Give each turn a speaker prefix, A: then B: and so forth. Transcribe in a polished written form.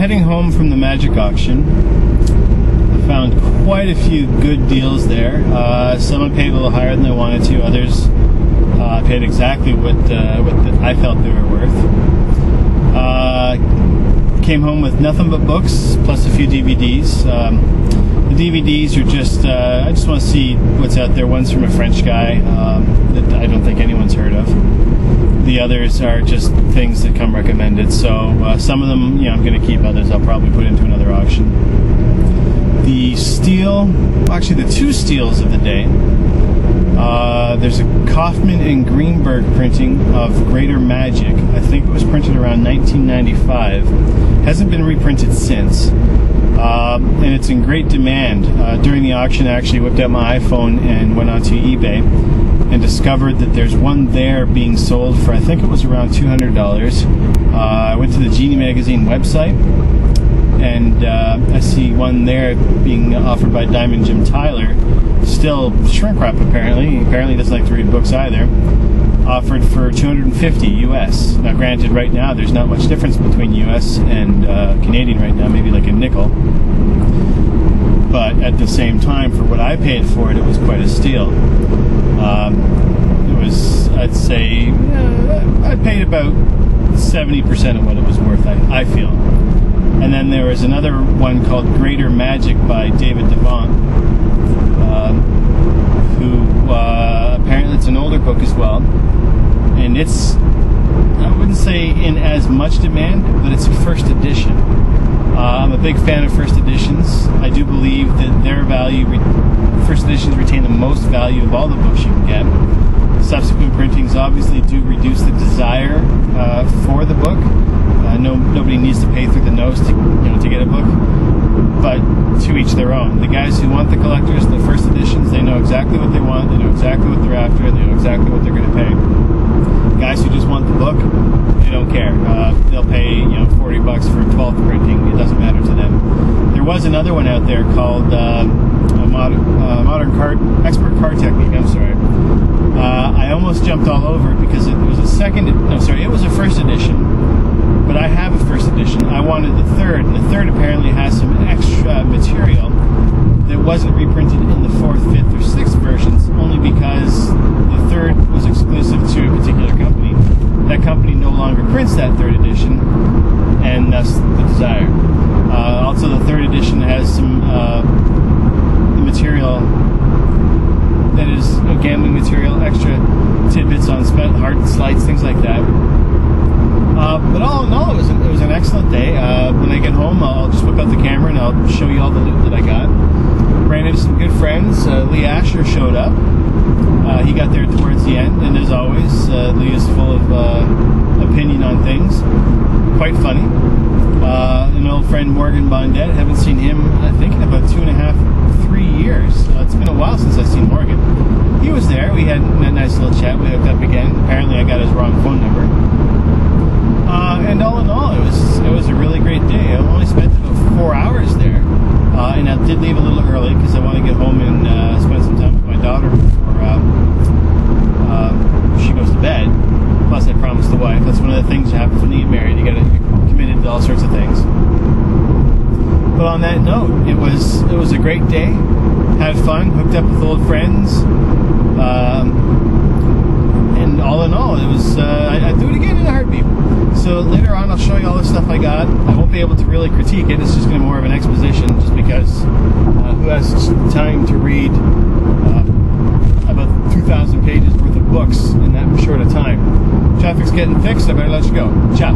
A: heading home from the Magic auction. I found quite a few good deals there. Some I paid a little higher than I wanted to. Others I paid exactly what I felt they were worth. Came home with nothing but books, plus a few DVDs. The DVDs are just, I just want to see what's out there. One's from a French guy that I don't think anyone's heard of. The others are just things that come recommended. So some of them, I'm going to keep. Others I'll probably put into another auction. The the two steals of the day. There's a Kaufman and Greenberg printing of Greater Magic. I think it was printed around 1995. Hasn't been reprinted since. And it's in great demand. During the auction, I actually whipped out my iPhone and went onto eBay and discovered that there's one there being sold for, I think it was around $200. I went to the Genie Magazine website, and I see one there being offered by Diamond Jim Tyler, still shrink wrap apparently. Apparently doesn't like to read books either. Offered for $250 US. Now granted, right now there's not much difference between US and Canadian right now, maybe like a nickel. But at the same time, for what I paid for it, it was quite a steal. It was, I'd say, I paid about 70% of what it was worth, I feel. And then there was another one called Greater Magic by David Devant, who apparently it's an older book as well. And it's, I wouldn't say in as much demand, but it's a first edition. I'm a big fan of first editions. I do believe that their value, first editions retain the most value of all the books you can get. Subsequent printings obviously do reduce the desire for the book. Nobody needs to pay through the nose to get a book, but to each their own. The guys who want the collectors, the first editions, they know exactly what they want, they know exactly what they're after, and they know exactly what they're going to pay. Guys who just want the book, they don't care. They'll pay $40 for a 12th printing. It doesn't matter to them. There was another one out there called Expert Card Technique. I'm sorry. I almost jumped all over it because it was it was a first edition, but I have a first edition. I wanted the third, and the third apparently has some extra material that wasn't reprinted in the 4th, 5th, or 6th versions, only because the third was exclusive to a particular company. That company no longer prints that third edition, and thus the desire. Also, the third edition has some material that is gambling material, extra tidbits on hard slides, things like that. But all in all, it was an excellent day. When I get home, I'll just whip out the camera and I'll show you all the loot that I got. Ran into some good friends. Lee Asher showed up. He got there towards the end, and as always, Lee is full of opinion on things. Quite funny. An old friend, Morgan Bondet. Haven't seen him, I think, in about 2.5, 3 years. It's been a while since I've seen Morgan. He was there. We had a nice little chat. We hooked up again. Apparently, I got his wrong phone number. And all in all, it was a really great day. I only spent about 4 hours there, and I did leave a little early because I want to get home and spend some time with my daughter before she goes to bed. Plus, I promised the wife. That's one of the things that happens when you get married. You got to get committed to all sorts of things. But on that note, it was a great day. Had fun, hooked up with old friends, and all in all, it was. I'd do it again in a heartbeat. So later on, I'll show you all the stuff I got. I won't be able to really critique it. It's just going to be more of an exposition, just because who has time to read about 2,000 pages worth of books in that short a time? Traffic's getting fixed. I better let you go. Ciao.